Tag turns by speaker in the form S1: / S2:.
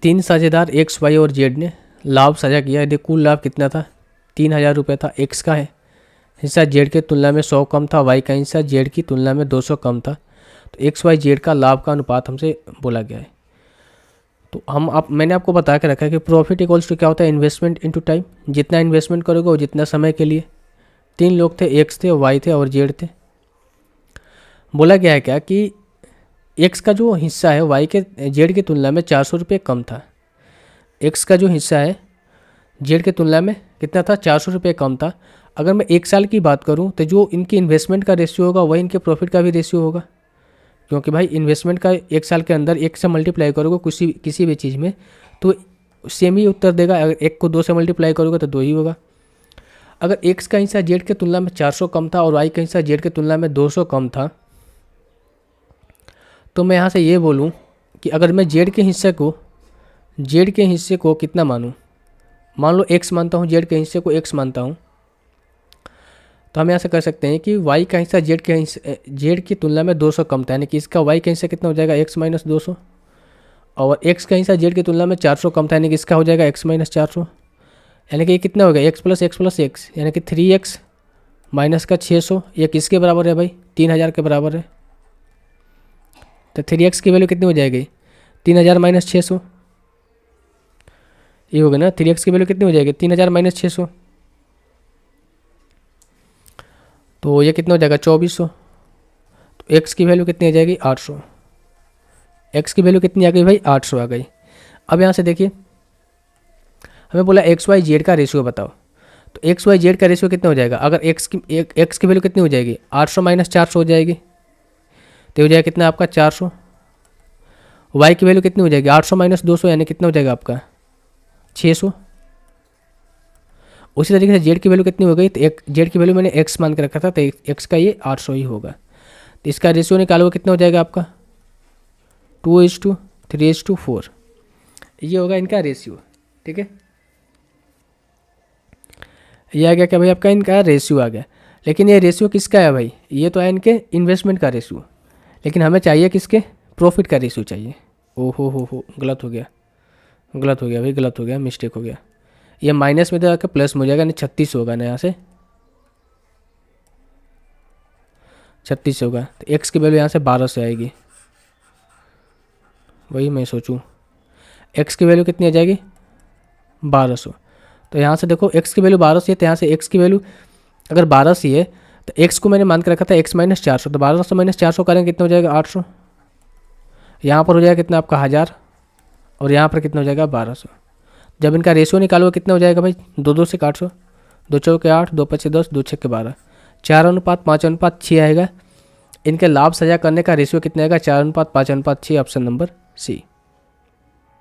S1: तीन साझेदार x Y और जेड ने लाभ साझा किया। यदि कुल लाभ कितना था, 3000 रुपये था। एक्स का है हिस्सा जेड की तुलना में 100 कम था, वाई का हिस्सा जेड की तुलना में 200 कम था। तो एक्स वाई जेड का लाभ का अनुपात हमसे बोला गया है। तो मैंने आपको बता के रखा है कि प्रॉफिट इक्वल्स टू क्या होता है, इन्वेस्टमेंट इनटू टाइम। जितना इन्वेस्टमेंट करोगे वो जितना समय के लिए। 3 लोग थे, एक्स थे, वाई थे और जेड थे। बोला गया है क्या कि एक्स का जो हिस्सा है वाई के जेड की तुलना में 400 रुपये कम था। एक्स का जो हिस्सा है जेड की तुलना में कितना था, 400 रुपये कम था। अगर मैं 1 साल की बात करूं तो जो इनकी इन्वेस्टमेंट का रेशियो होगा वही इनके प्रॉफिट का भी रेशियो होगा, क्योंकि भाई इन्वेस्टमेंट का 1 साल के अंदर 1 से मल्टीप्लाई करोगे किसी भी चीज़ में तो सेम ही उत्तर देगा। अगर 1 को 2 से मल्टीप्लाई करोगे तो 2 ही होगा। अगर एक्स का हिस्सा जेड की तुलना में 400 कम था और वाई का हिस्सा जेड की तुलना में 200 कम था, तो मैं यहाँ से ये बोलूँ कि अगर मैं जेड के हिस्से को कितना मानूँ, मान लो एक्स मानता हूँ, जेड के हिस्से को एक्स मानता हूँ, तो हम यहाँ से कर सकते हैं कि वाई का हिस्सा जेड की तुलना में 200 कम था, यानी कि इसका वाई का हिस्सा कितना हो जाएगा, एक्स माइनस 200। और एक्स का हिस्सा जेड की तुलना में 400 कम था, यानी कि इसका हो जाएगा एक्स माइनस 400। यानी कि ये कितना हो गया, एक्स प्लस एक्स, यानी कि 3x माइनस का 600। ये किसके बराबर है भाई, 3000 के बराबर है। तो 3x की वैल्यू कितनी हो जाएगी, 3000 माइनस 600। ये होगा ना, 3x की वैल्यू कितनी हो जाएगी, 3000 माइनस 600। तो ये कितना हो जाएगा, 2400। तो x की वैल्यू कितनी आ जाएगी, 800। x की वैल्यू कितनी आ गई भाई, 800 आ गई। अब यहाँ से देखिए हमें बोला एक्स वाई जेड का रेशियो बताओ। तो एक्स वाई जेड का रेशियो कितना हो जाएगा, अगर एक्स की वैल्यू कितनी हो जाएगी, 800 माइनस 400 हो जाएगी। तो हो जाएगा कितना आपका, 400। वाई की वैल्यू कितनी हो जाएगी, 800 माइनस 200, यानी कितना हो जाएगा आपका 600। उसी तरीके से जेड की वैल्यू कितनी हो गई, तो जेड की वैल्यू मैंने एक्स मान के रखा था, तो एक्स का ये 800 ही होगा। तो इसका रेशियो निकालोगे कितना हो जाएगा आपका, 2:3:4। ये होगा इनका रेशियो। ठीक है, ये आ गया क्या भाई, आपका इनका रेशियो आ गया। लेकिन ये रेशियो किसका है भाई, ये तो है इनके इन्वेस्टमेंट का रेशियो, लेकिन हमें चाहिए किसके, प्रॉफिट का रेशियो चाहिए। ओहो हो, गलत हो गया भाई, गलत हो गया, मिस्टेक हो गया। ये माइनस में जाकर प्लस में हो जाएगा, यानी 36 होगा ना, यहाँ से 36 होगा। तो एक्स की वैल्यू यहाँ से 12 से आएगी, वही मैं सोचूं। एक्स की वैल्यू कितनी आ जाएगी, 1200। तो यहाँ से देखो एक्स की वैल्यू 1200 है, तो यहाँ से एक्स की वैल्यू अगर 1200 है तो एक्स को मैंने मान के रखा था एक्स माइनस 400, तो 1200 माइनस 400 करेंगे कितना हो जाएगा, 800। यहाँ पर हो जाएगा कितना आपका 1000, और यहाँ पर कितना हो जाएगा 1200। जब इनका रेशियो निकालोगे कितना हो जाएगा भाई, 2 से 800, 2 चौके 8, 2 पचे 10, 2 छक्के 12, 4:5:6 आएगा। इनके लाभ साझा करने का रेशियो कितना आएगा, 4:5:6, ऑप्शन नंबर सी।